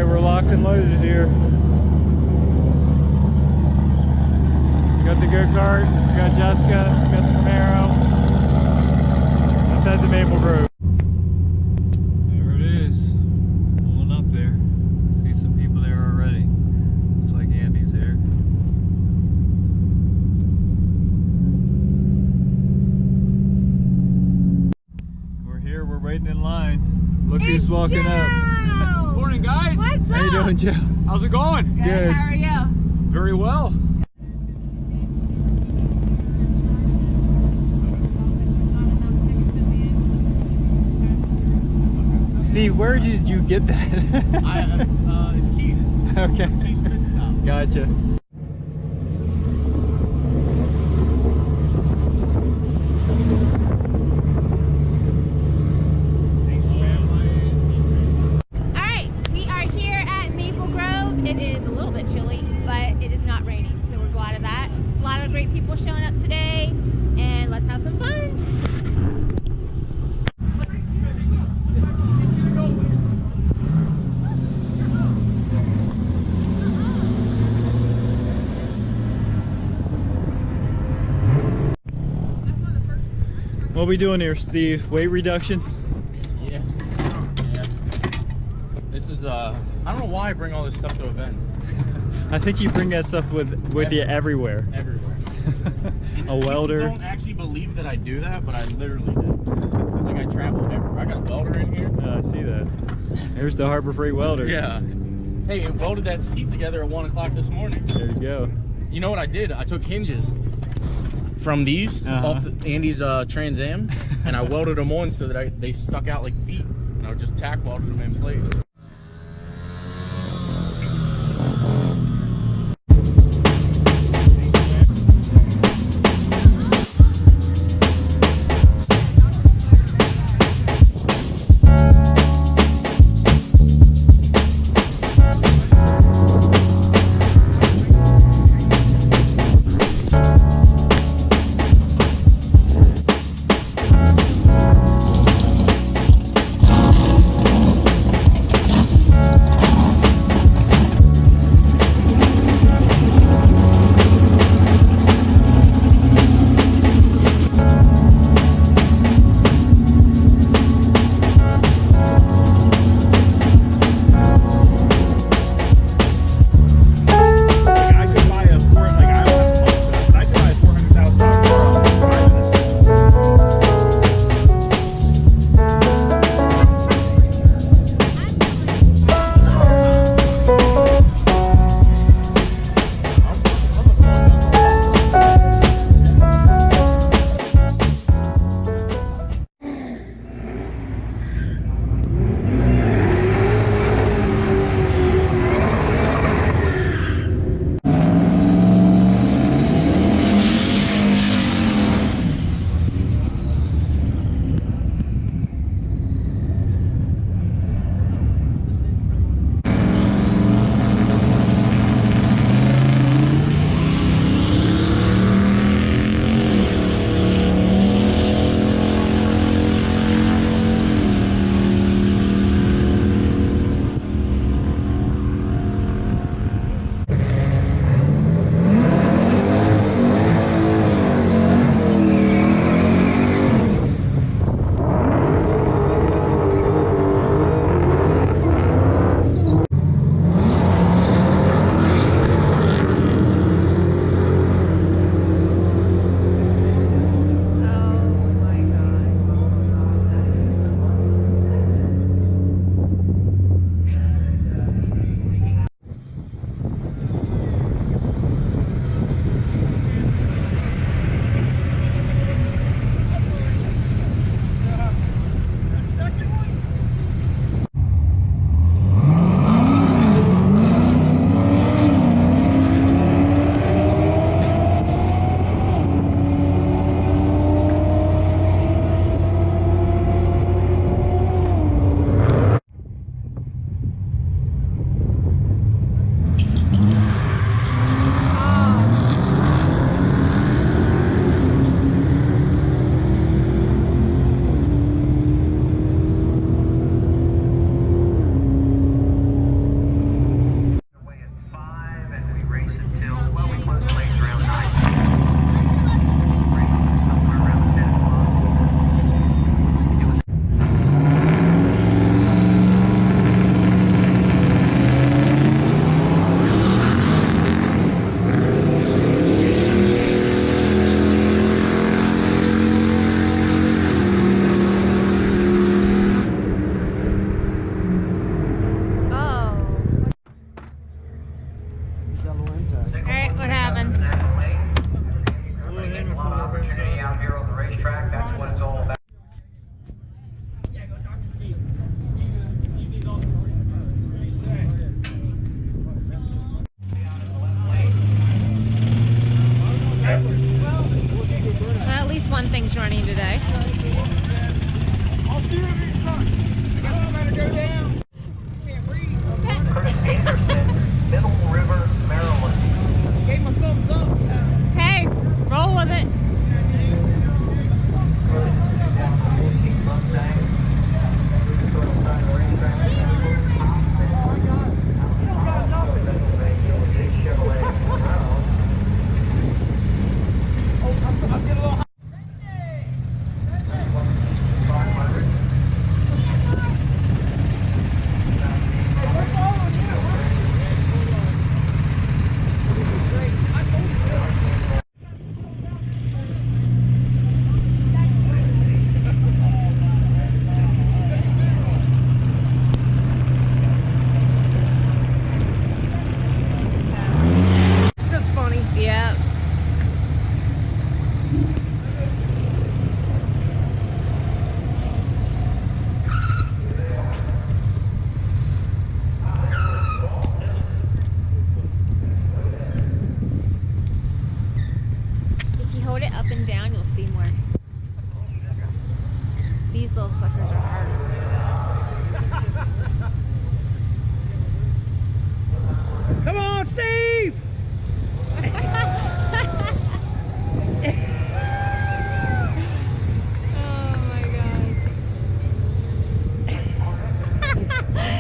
we're locked and loaded here. Got the go-kart, got Jessica, got the Camaro. Let's head to Maple Grove. There it is, pulling up there. See some people there already. Looks like Andy's there. We're here, we're waiting in line. Look who's walking up. Morning, guys. What's up? How you doing, Joe? How's it going? Good. How are you? Very well. Steve, where did you get that? It's Keith. Okay. Keith's Pit Stop. Gotcha. Alright, we are here at Maple Grove. It is a little bit chilly, but it is not raining, so we're glad of that. A lot of great people showing up today, and let's have some fun. What are we doing here, Steve? Weight reduction? Yeah. This is I don't know why I bring all this stuff to events. I think you bring that stuff with you everywhere. Everywhere. A welder. People don't actually believe that I do that, but I literally do. Like I travel everywhere. I got a welder in here. I see that. There's the Harbor Freight welder. Yeah. Hey, it welded that seat together at 1 o'clock this morning. There you go. You know what I did? I took hinges from these off Andy's Trans Am, and I welded them on so that they stuck out like feet, and I just tack welded them in place. is running today. I'll see you in the front. I'm gonna go down. Can't breathe. Chris Anderson, Middle River, Maryland. Gave him a thumbs up. Hey, roll with it. Yeah. If you hold it up and down, you'll see more. These little suckers are hard. Come on, Steve!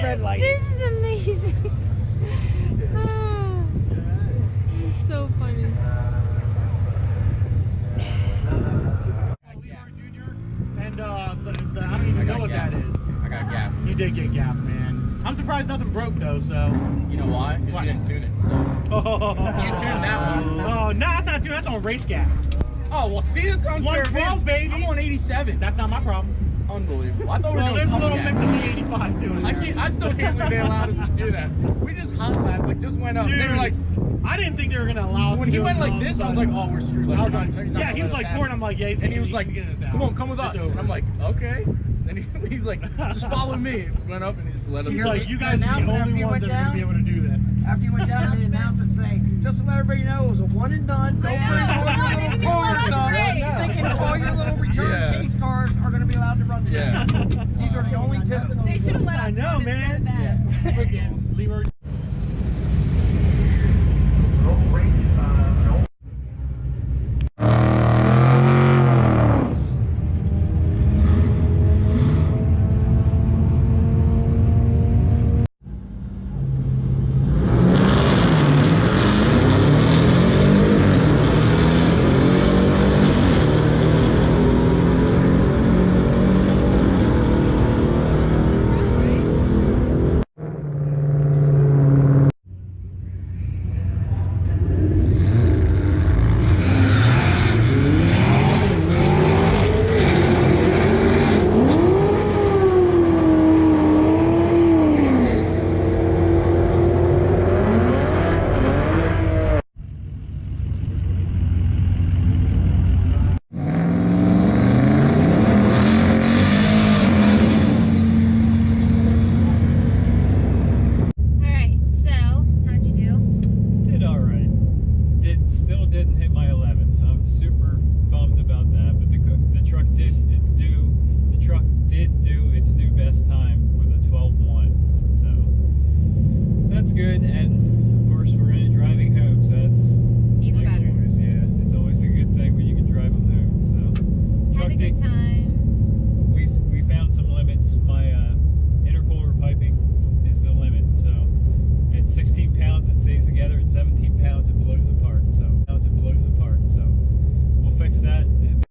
Red light. This is amazing. Oh, this is so funny. And I don't even know what that is. I got gap. You did get gap, man. I'm surprised nothing broke though, so. You know why? Because you didn't tune it. So. Oh. You tuned that one. Oh, no, that's not tuned. That's on race gas. Oh, well, see, it's on 112, baby. I'm on 87. That's not my problem. Unbelievable. I thought we were Well, doing there's a little pump mix gas. of the 85 too. I still can't believe they allowed us to do that. We just hot lapped, like just went up. Dude, They were like, I didn't think they were gonna allow us when to he do went it, like this, I was like, oh, we're screwed. Like, I was he's like, not- he's not yeah, gonna he was let us like have pouring. it. I'm like, yeah, he's And he was like, come on, come with us. And I'm like, okay. Then he's like, just follow me. Went up and he just let us. He's go. like, you guys are the only ones that are gonna be able to do this. After you went down, the announcement saying, just to let everybody know, it was a one and done. Don't bring all your little cars. Thinking all your little return chase cars are going to be allowed to run today. Yeah. These are the only two. They should have let us I know, run man. instead of that. Again, Leroy. good, and